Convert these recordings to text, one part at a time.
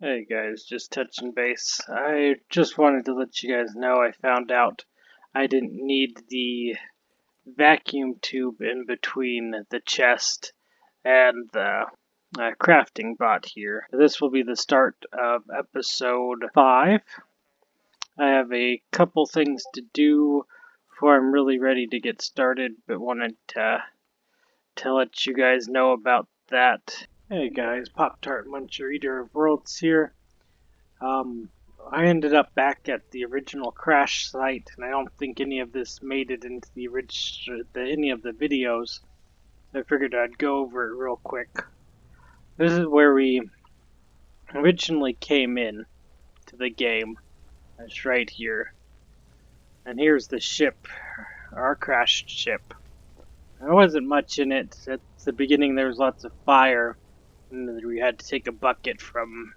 Hey guys, just touching base. I just wanted to let you guys know I found out I didn't need the vacuum tube in between the chest and the crafting bot here. This will be the start of episode 5. I have a couple things to do before I'm really ready to get started, but wanted to let you guys know about that. Hey guys, Pop-Tart Muncher Eater of Worlds here. I ended up back at the original crash site, and I don't think any of this made it into any of the videos. I figured I'd go over it real quick. This is where we originally came in to the game. It's right here. And here's the ship, our crashed ship. There wasn't much in it. At the beginning there was lots of fire, and we had to take a bucket from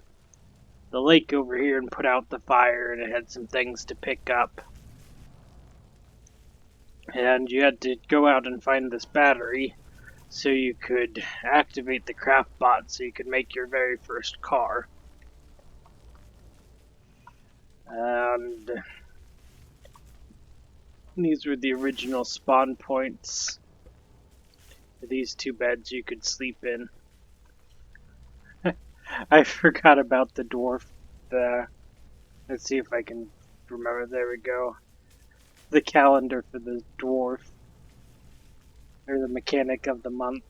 the lake over here and put out the fire, and it had some things to pick up. And you had to go out and find this battery so you could activate the craft bot so you could make your very first car. And these were the original spawn points. These two beds you could sleep in. I forgot about the dwarf. Let's see if I can remember. There we go. The calendar for the dwarf. Or the mechanic of the month.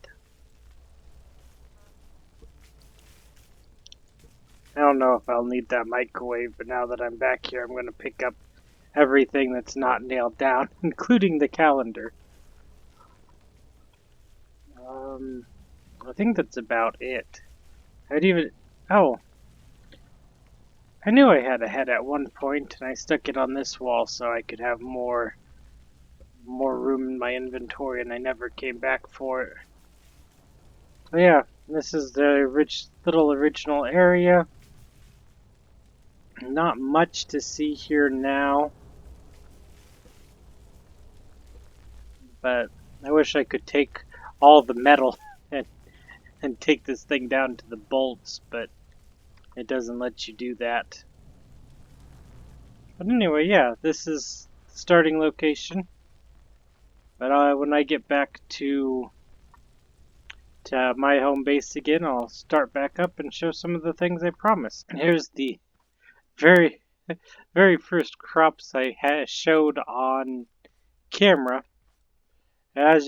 I don't know if I'll need that microwave, but now that I'm back here, I'm going to pick up everything that's not nailed down, including the calendar. I think that's about it. Oh. I knew I had a head at one point, and I stuck it on this wall so I could have more room in my inventory, and I never came back for it. So yeah, this is the little original area. Not much to see here now, but I wish I could take all the metal and take this thing down to the bolts, but it doesn't let you do that. But anyway, yeah, this is the starting location. But when I get back to my home base again, I'll start back up and show some of the things I promised. Here's the very first crops I showed on camera. I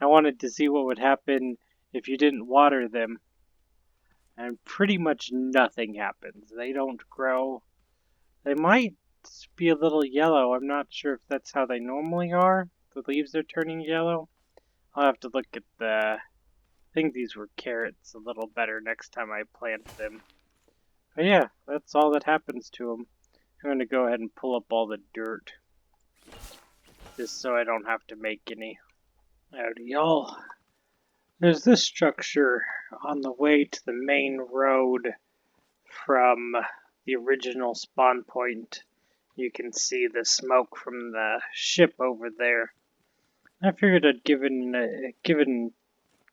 wanted to see what would happen if you didn't water them, and pretty much nothing happens. They don't grow. They might be a little yellow. I'm not sure if that's how they normally are. The leaves are turning yellow. I'll have to look at I think these were carrots a little better next time I plant them. But yeah, that's all that happens to them. I'm going to go ahead and pull up all the dirt, just so I don't have to make any. Howdy y'all. There's this structure on the way to the main road from the original spawn point. You can see the smoke from the ship over there. I figured I'd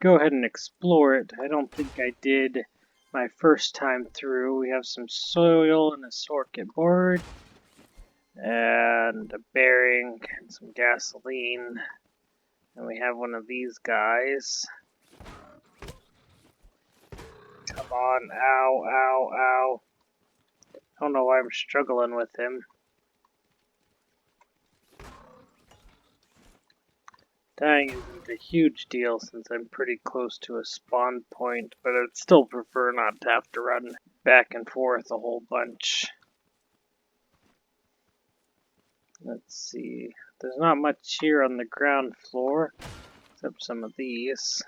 go ahead and explore it. I don't think I did my first time through. We have some soil and a circuit board, and a bearing, and some gasoline. And we have one of these guys. Come on, ow, ow, ow. I don't know why I'm struggling with him. Dying isn't a huge deal since I'm pretty close to a spawn point, but I'd still prefer not to have to run back and forth a whole bunch. Let's see. There's not much here on the ground floor, except some of these.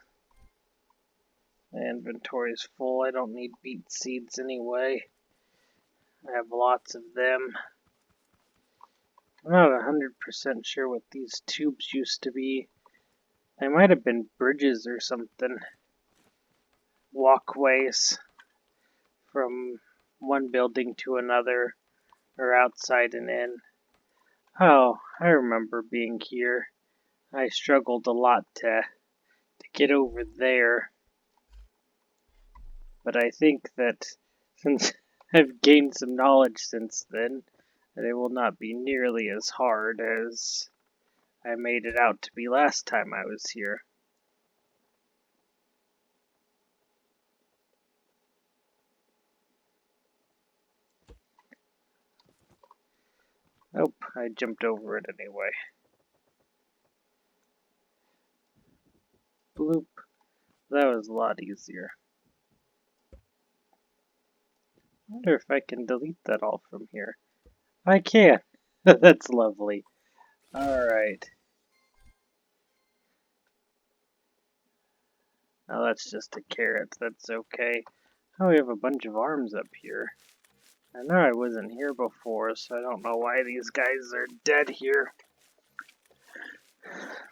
My inventory's full. I don't need beet seeds anyway. I have lots of them. I'm not 100% sure what these tubes used to be. They might have been bridges or something. Walkways from one building to another, or outside and in. Oh, I remember being here. I struggled a lot to get over there. But I think that Since I've gained some knowledge since then, that it will not be nearly as hard as I made it out to be last time I was here. Nope, I jumped over it anyway. Bloop. That was a lot easier. I wonder if I can delete that all from here. I can! That's lovely. Alright. Now that's just a carrot. That's okay. Oh, we have a bunch of arms up here. I know I wasn't here before, so I don't know why these guys are dead here.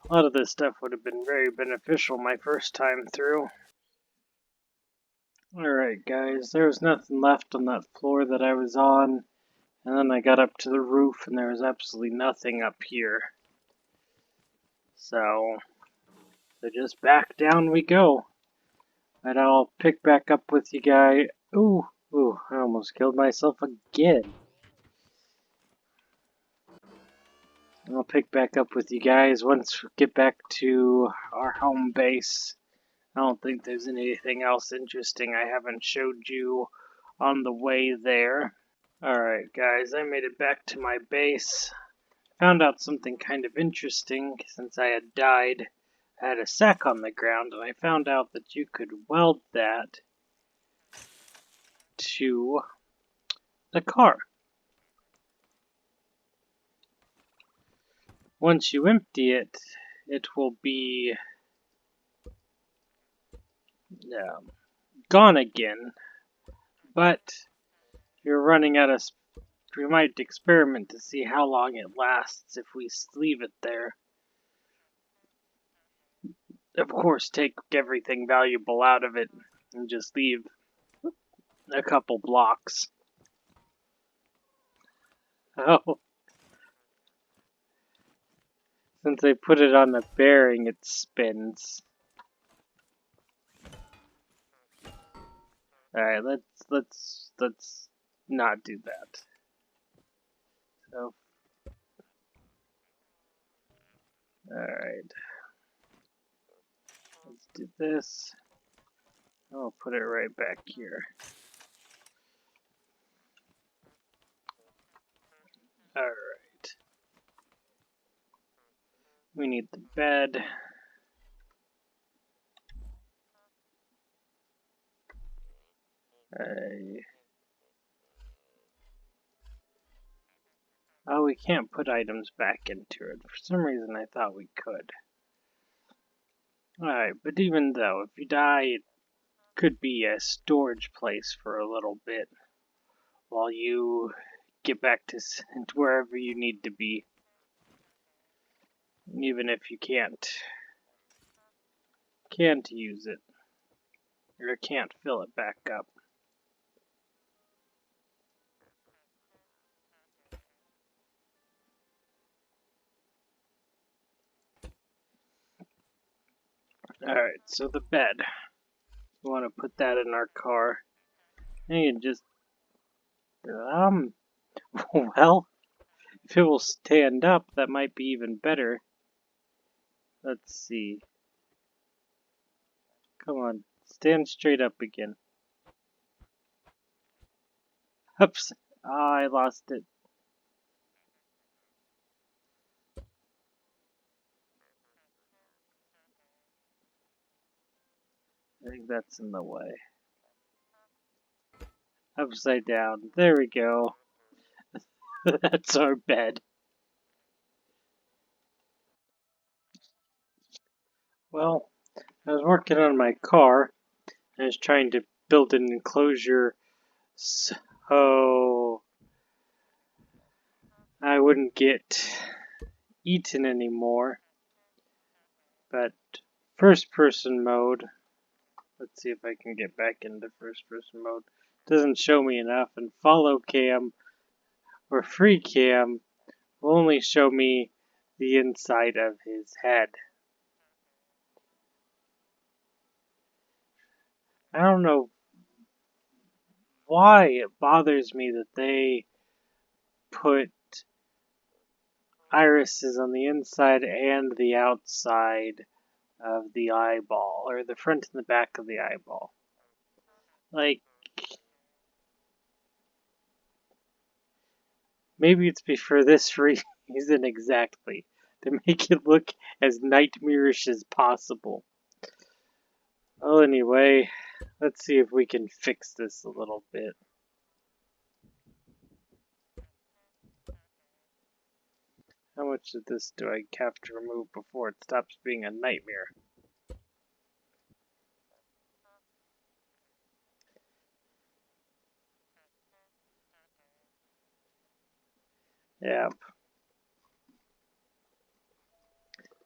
A lot of this stuff would have been very beneficial my first time through. Alright guys, there was nothing left on that floor that I was on, and then I got up to the roof and there was absolutely nothing up here. So just back down we go. And I'll pick back up with you guys. Ooh, I almost killed myself again. I'll pick back up with you guys once we get back to our home base. I don't think there's anything else interesting I haven't showed you on the way there. Alright guys, I made it back to my base. Found out something kind of interesting since I had died. I had a sack on the ground and I found out that you could weld that to the car. Once you empty it, it will be gone again. But if you're running out of, we might experiment to see how long it lasts if we leave it there. Of course, take everything valuable out of it and just leave a couple blocks. Oh, since I put it on the bearing, it spins. Alright, let's not do that. So, alright. Let's do this. I'll put it right back here. Alright. We need the bed. Oh, we can't put items back into it. For some reason I thought we could. Alright, but even though, if you die, it could be a storage place for a little bit while you get back to wherever you need to be. Even if you can't use it, or can't fill it back up. Alright, so the bed. We want to put that in our car. And you can just, well, if it will stand up, that might be even better. Let's see. Come on, stand straight up again. Oops. Ah, I lost it. I think that's in the way. Upside down. There we go. That's our bed. Well, I was working on my car. I was trying to build an enclosure so I wouldn't get eaten anymore. But first person mode, let's see if I can get back into first person mode. Doesn't show me enough, and follow cam or free cam will only show me the inside of his head. I don't know why it bothers me that they put irises on the inside and the outside of the eyeball, or the front and the back of the eyeball. Like, maybe it's for this reason exactly, to make it look as nightmarish as possible. Well, anyway, let's see if we can fix this a little bit. How much of this do I have to remove before it stops being a nightmare? Yeah,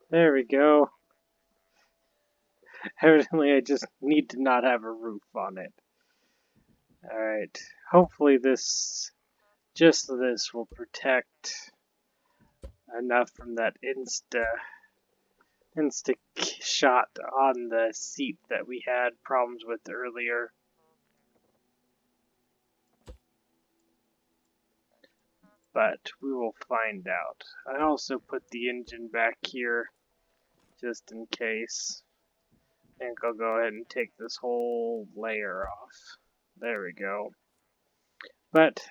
there we go. Evidently, I just need to not have a roof on it. Alright, hopefully just this will protect enough from that insta shot on the seat that we had problems with earlier. But we will find out. I also put the engine back here just in case. I think I'll go ahead and take this whole layer off. There we go. But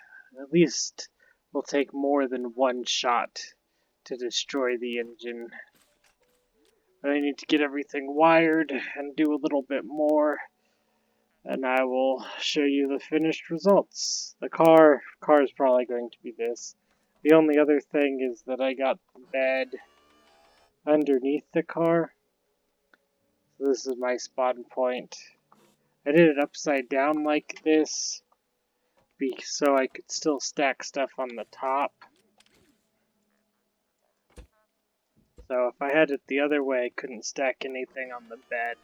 at least we'll take more than one shot to destroy the engine. But I need to get everything wired and do a little bit more, and I will show you the finished results. The car is probably going to be this. The only other thing is that I got the bed underneath the car. So this is my spawn point. I did it upside down like this so I could still stack stuff on the top. So if I had it the other way, I couldn't stack anything on the bed.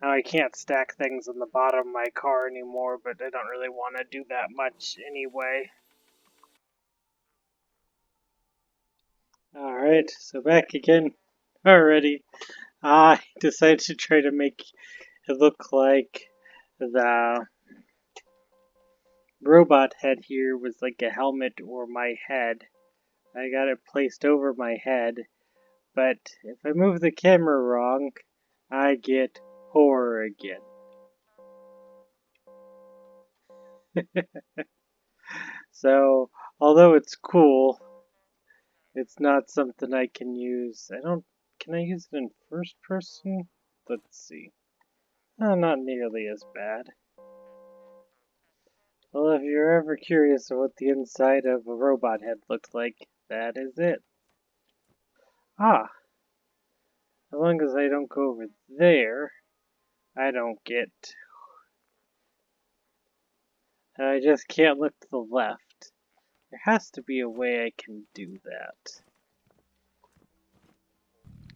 Now I can't stack things on the bottom of my car anymore, but I don't really want to do that much anyway. Alright, so back again already. I decided to try to make it look like the robot head here was like a helmet or my head. I got it placed over my head, but if I move the camera wrong, I get horror again. So, although it's cool, it's not something I can use. Can I use it in first person? Let's see. Not nearly as bad. Well, if you're ever curious of what the inside of a robot head looks like, that is it. Ah, as long as I don't go over there, I don't get... I just can't look to the left. There has to be a way I can do that.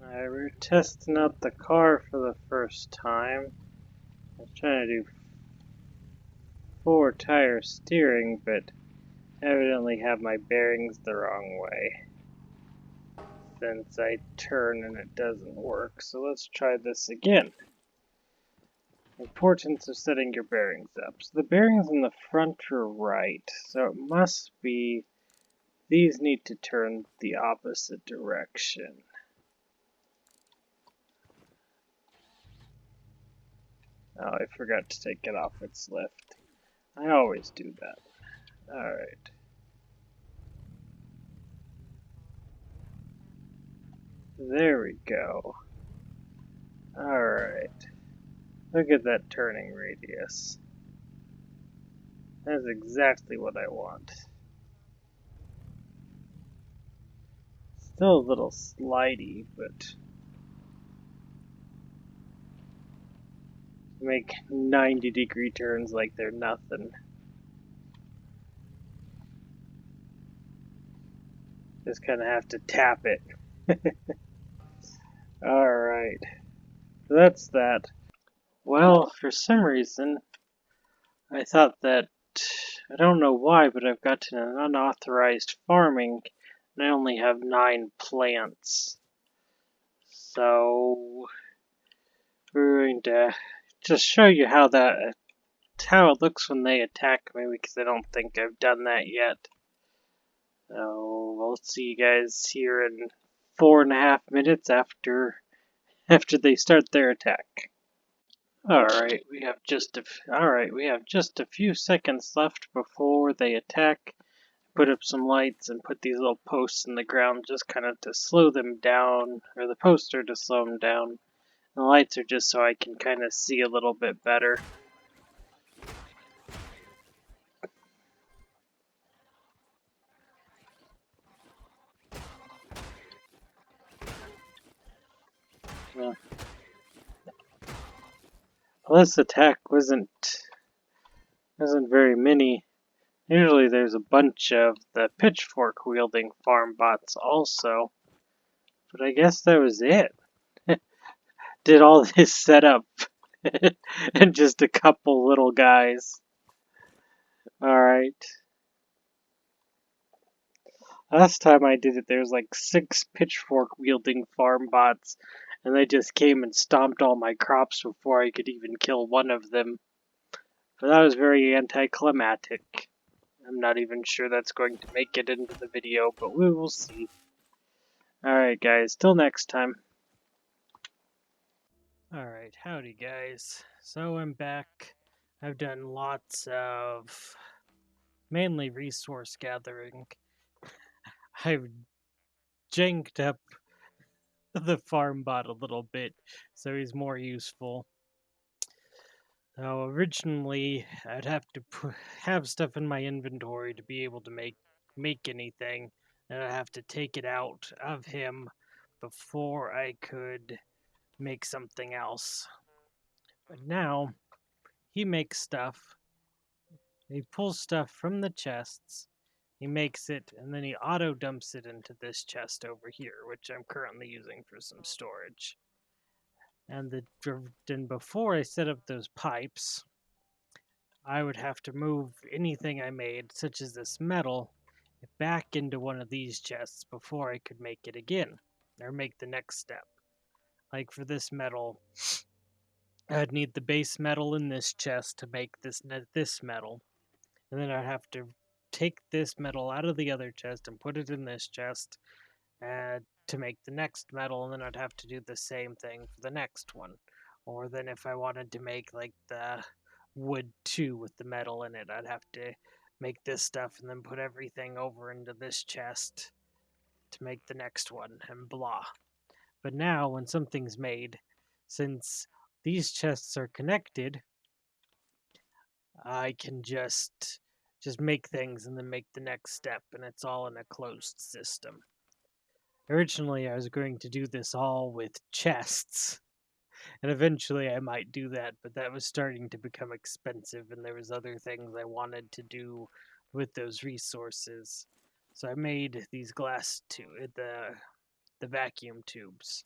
We're testing out the car for the first time. I was trying to do 4-tire steering, but evidently have my bearings the wrong way. Since I turn and it doesn't work. So let's try this again. Importance of setting your bearings up. So the bearings in the front are right, so it must be these need to turn the opposite direction. Oh, I forgot to take it off its lift. I always do that. Alright. There we go. Alright. Look at that turning radius. That's exactly what I want. Still a little slidey, but make 90-degree turns like they're nothing. Just kind of have to tap it. Alright. So that's that. Well, for some reason, I thought that, I don't know why, but I've got an unauthorized farming, and I only have 9 plants. So, we're going to just show you how that how it looks when they attack me, because I don't think I've done that yet. So I'll see you guys here in 4.5 minutes after they start their attack. Alright, we have just a few seconds left before they attack. Put up some lights and put these little posts in the ground just kind of to slow them down, or the posts are to slow them down. And the lights are just so I can kind of see a little bit better. Well, this attack wasn't very many. Usually there's a bunch of the pitchfork wielding farm bots also, but I guess that was it. Did all this setup and just a couple little guys. Alright. Last time I did it, there was like 6 pitchfork wielding farm bots, and they just came and stomped all my crops before I could even kill one of them. But that was very anticlimactic. I'm not even sure that's going to make it into the video, but we will see. Alright guys, till next time. Alright, howdy guys. So I'm back. I've done lots of mainly resource gathering. I've janked up the farm bot a little bit, so he's more useful. Now, originally, I'd have to have stuff in my inventory to be able to make anything, and I'd have to take it out of him before I could make something else. But now, he makes stuff, he pulls stuff from the chests, he makes it, and then he auto dumps it into this chest over here, which I'm currently using for some storage. And then before I set up those pipes, I would have to move anything I made, such as this metal, back into one of these chests before I could make it again, or make the next step. Like for this metal, I'd need the base metal in this chest to make this metal, and then I'd have to take this metal out of the other chest and put it in this chest to make the next metal, and then I'd have to do the same thing for the next one. Or then if I wanted to make like the wood too with the metal in it, I'd have to make this stuff and then put everything over into this chest to make the next one, and blah. But now when something's made, since these chests are connected, I can just make things and then make the next step, and it's all in a closed system. Originally I was going to do this all with chests, and eventually I might do that, but that was starting to become expensive, and there was other things I wanted to do with those resources. So I made these the vacuum tubes,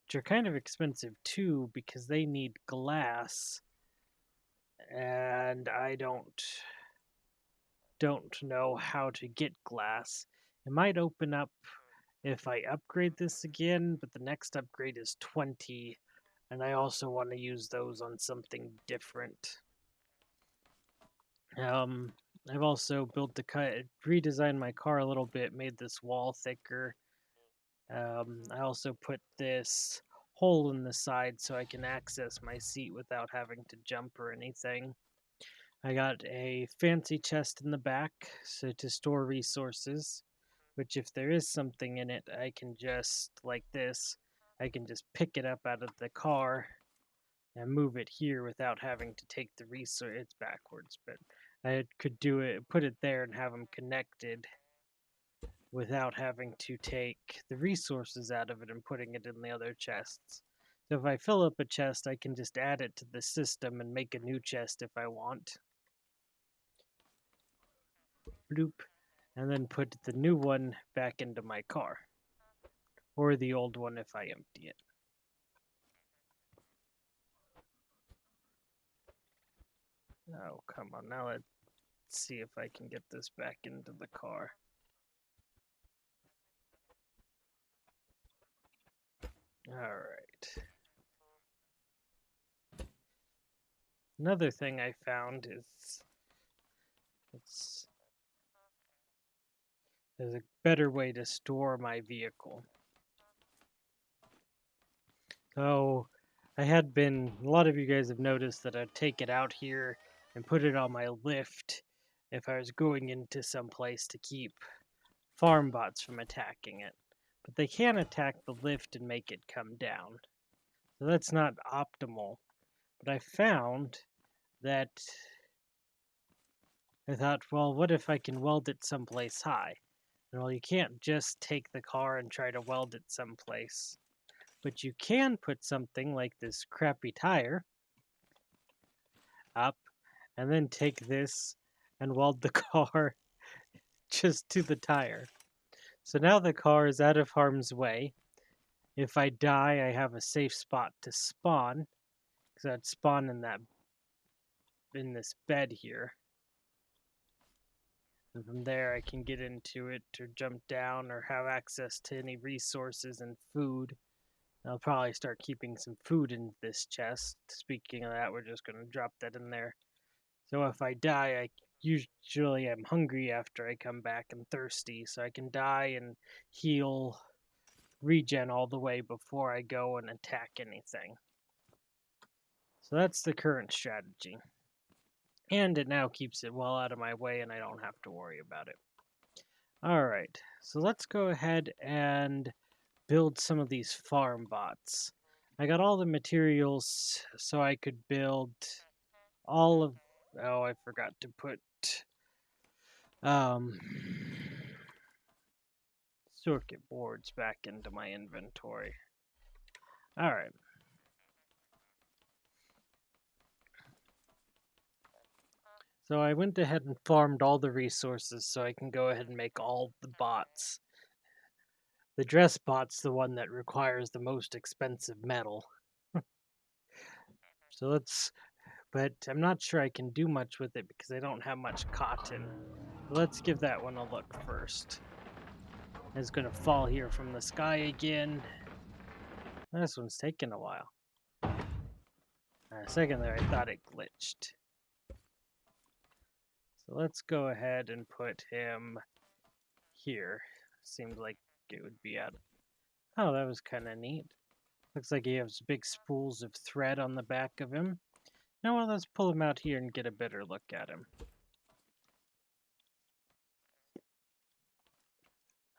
which are kind of expensive too because they need glass, and I don't know how to get glass. It might open up if I upgrade this again, but the next upgrade is 20, and I also want to use those on something different. I've also redesigned my car a little bit, made this wall thicker. I also put this hole in the side so I can access my seat without having to jump or anything. I got a fancy chest in the back to store resources, which if there is something in it, I can just, like this, I can just pick it up out of the car and move it here without having to take the resource. It's backwards, but I could do it, put it there and have them connected without having to take the resources out of it and putting it in the other chests. So if I fill up a chest, I can just add it to the system and make a new chest if I want. Bloop. And then put the new one back into my car. Or the old one if I empty it. Oh, come on. Now let's see if I can get this back into the car. Alright. Another thing I found is there's a better way to store my vehicle. So a lot of you guys have noticed that I'd take it out here and put it on my lift if I was going into some place to keep farm bots from attacking it. But they can attack the lift and make it come down. So that's not optimal. But I found that I thought, well, what if I can weld it someplace high? And well, you can't just take the car and try to weld it someplace. But you can put something like this crappy tire up and then take this and weld the car just to the tire. So now the car is out of harm's way. If I die, I have a safe spot to spawn, because I'd spawn in this bed here. And from there I can get into it or jump down or have access to any resources and food. I'll probably start keeping some food in this chest. Speaking of that, we're just going to drop that in there. So if I die, I usually am hungry after I come back and thirsty, so I can die and heal, regen all the way before I go and attack anything. So that's the current strategy. And it now keeps it well out of my way and I don't have to worry about it. Alright, so let's go ahead and build some of these farm bots. I got all the materials so I could build all of... Oh, I forgot to put... circuit boards back into my inventory. Alright. So I went ahead and farmed all the resources so I can go ahead and make all the bots. The dress bot's the one that requires the most expensive metal. But I'm not sure I can do much with it because I don't have much cotton. Let's give that one a look first. It's gonna fall here from the sky again. This one's taking a while. A second there, I thought it glitched. So let's go ahead and put him here. Seemed like it would be out. Oh, that was kind of neat. Looks like he has big spools of thread on the back of him. Now, well, let's pull him out here and get a better look at him.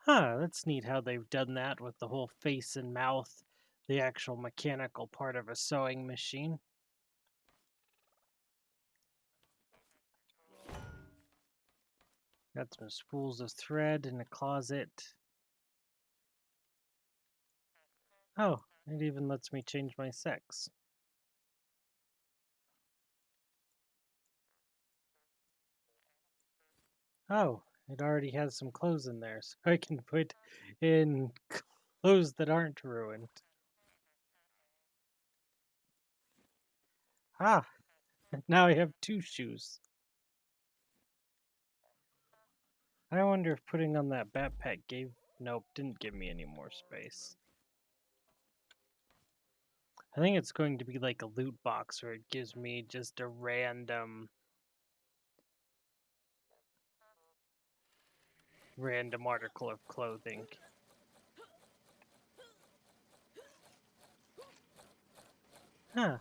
Huh, that's neat how they've done that with the whole face and mouth, the actual mechanical part of a sewing machine. Got some spools of thread in a closet. Oh, it even lets me change my sex. Oh, it already has some clothes in there, so I can put in clothes that aren't ruined. Ah, now I have 2 shoes. I wonder if putting on that backpack nope, didn't give me any more space. I think it's going to be like a loot box where it gives me just a random article of clothing. Huh.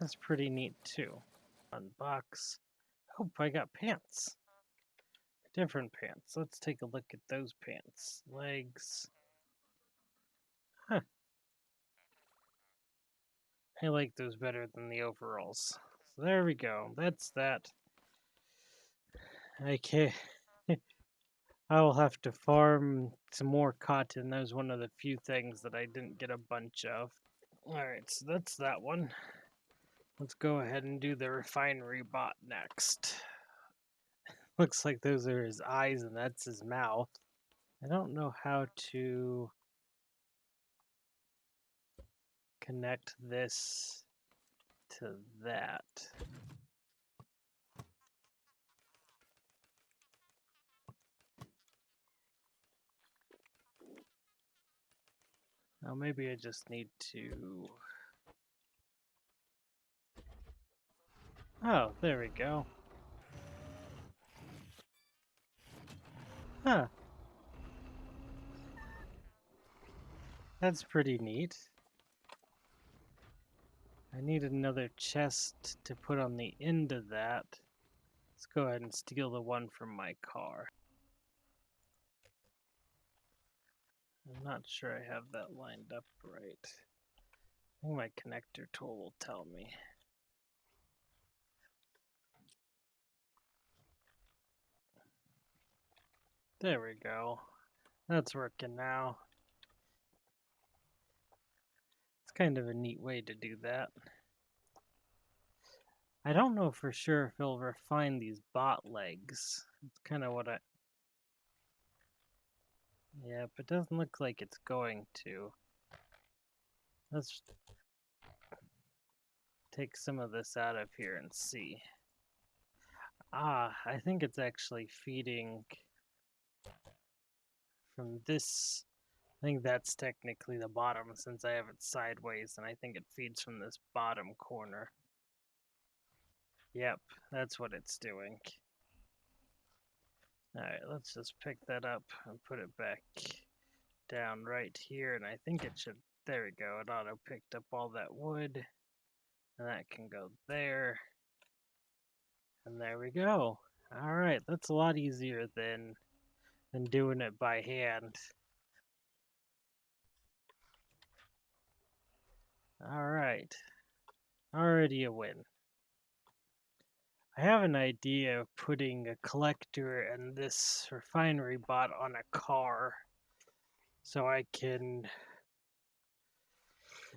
That's pretty neat too. Unbox. Oh, I got pants. Different pants. Let's take a look at those pants. Legs. Huh. I like those better than the overalls. So there we go. That's that. Okay. I will have to farm some more cotton. That was one of the few things that I didn't get a bunch of. Alright, so that's that one. Let's go ahead and do the refinery bot next. Looks like those are his eyes and that's his mouth. I don't know how to connect this to that. Now maybe I just need to Oh, there we go. Huh, that's pretty neat. I need another chest to put on the end of that. Let's go ahead and steal the one from my car. I'm not sure I have that lined up right. I think my connector tool will tell me. There we go. That's working now. It's kind of a neat way to do that. I don't know for sure if it'll refine these bot legs. It's kind of what I... Yep, it doesn't look like it's going to. Let's take some of this out of here and see. Ah, I think it's actually feeding from this. I think that's technically the bottom since I have it sideways, and I think it feeds from this bottom corner. Yep, that's what it's doing. Alright, let's just pick that up and put it back down right here, and I think it should, there we go, it auto picked up all that wood, and that can go there, and there we go. Alright, that's a lot easier than doing it by hand. Alright, already a win. I have an idea of putting a collector and this refinery bot on a car so I can...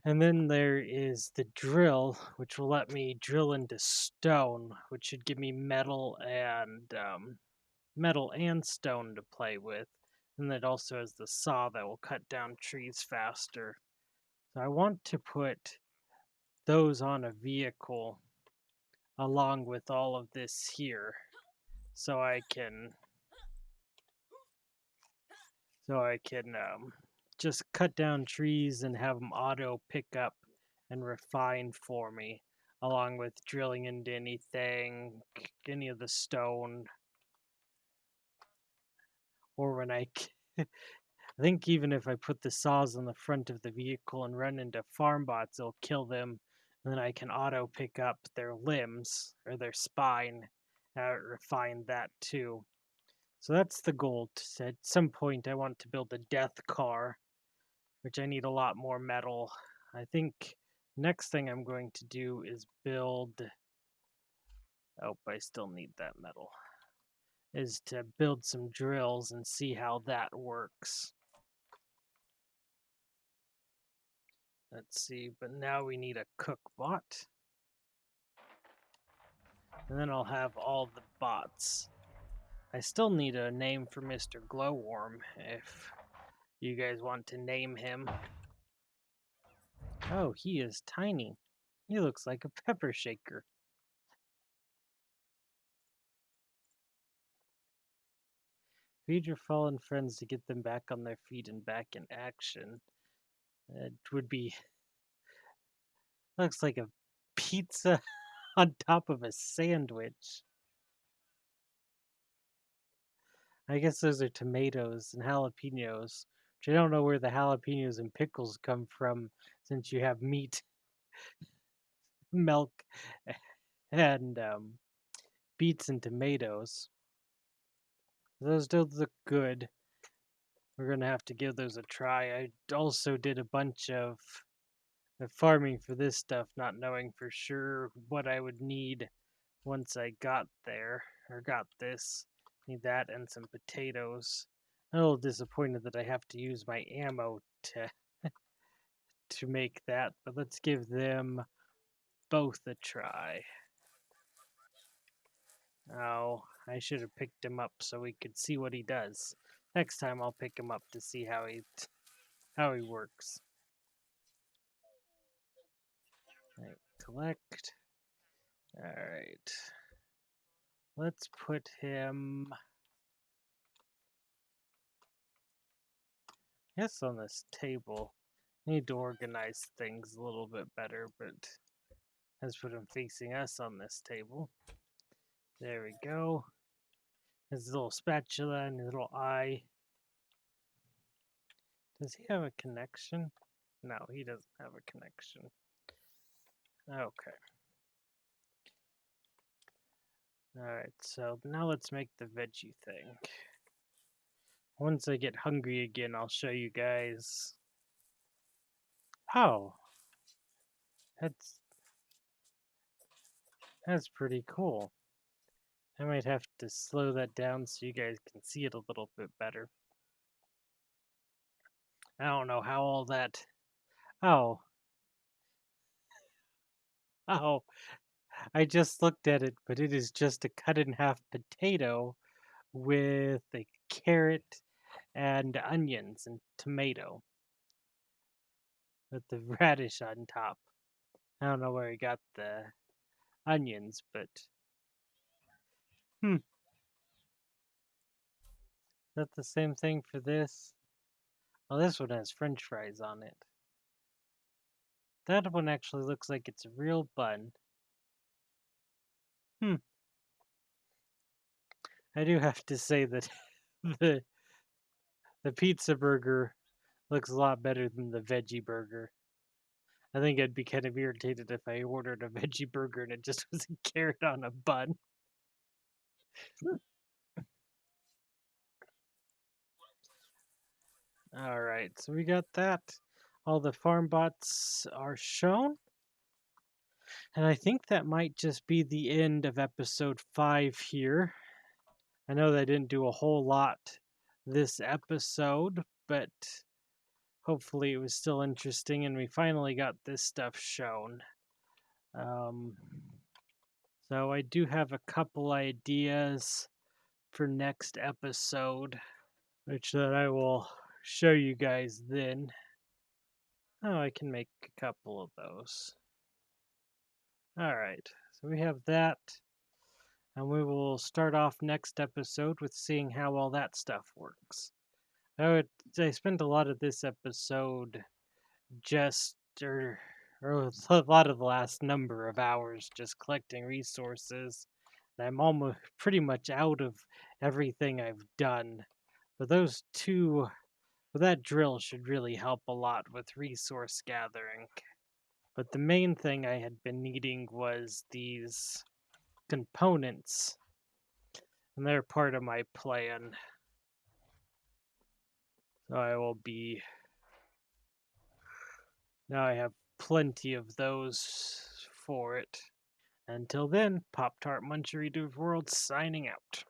And then there is the drill, which will let me drill into stone, which should give me metal and stone to play with. And it also has the saw that will cut down trees faster. So I want to put those on a vehicle along with all of this here, so I can just cut down trees and have them auto pick up and refine for me, along with drilling into anything, any of the stone, or when I think even if I put the saws on the front of the vehicle and run into farm bots, it'll kill them, and then I can auto pick up their limbs or their spine, refine that too. So that's the goal. At some point, I want to build a death car, which I need a lot more metal. I think next thing I'm going to do is build... Oh, I still need that metal. Is to build some drills and see how that works. Let's see, but now we need a cook bot. And then I'll have all the bots. I still need a name for Mr. Glowworm if you guys want to name him. Oh, he is tiny. He looks like a pepper shaker. Feed your fallen friends to get them back on their feet and back in action. It would be... Looks like a pizza on top of a sandwich. I guess those are tomatoes and jalapenos, which I don't know where the jalapenos and pickles come from, since you have meat, milk, and beets and tomatoes. Those don't look good. We're gonna have to give those a try. I also did a bunch of farming for this stuff, not knowing for sure what I would need once I got there, or got this. Need that and some potatoes. I'm a little disappointed that I have to use my ammo to make that, but let's give them both a try. Oh, I should have picked him up so we could see what he does. Next time I'll pick him up to see how he works. Right, collect. Alright. Let's put him... I guess on this table. I need to organize things a little bit better, but Let's put him facing us on this table. There we go. His little spatula and his little eye. Does he have a connection? No, he doesn't have a connection. Okay. Alright, so now let's make the veggie thing. Once I get hungry again, I'll show you guys. Oh, that's pretty cool. I might have to slow that down so you guys can see it a little bit better. I don't know how all that... Oh. Oh. I just looked at it, but it is just a cut in half potato with a carrot and onions and tomato with the radish on top. I don't know where he got the onions, but is that the same thing for this? Well, this one has french fries on it. That one actually looks like it's a real bun. I do have to say that the pizza burger looks a lot better than the veggie burger. I think I'd be kind of irritated if I ordered a veggie burger and it just was a carrot on a bun. Alright, so we got that. All the farm bots are shown. And I think that might just be the end of episode 5 here. I know that I didn't do a whole lot this episode, but hopefully it was still interesting and we finally got this stuff shown. So I do have a couple ideas for next episode, which that I will show you guys then. Oh, I can make a couple of those. Alright, so we have that. And we will start off next episode with seeing how all that stuff works. I spent a lot of this episode or a lot of the last number of hours just collecting resources. I'm almost pretty much out of everything I've done. But that drill should really help a lot with resource gathering. But the main thing I had been needing was these components, and they're part of my plan. So now I have plenty of those for it. Until then, Pop-Tart Munchery World signing out.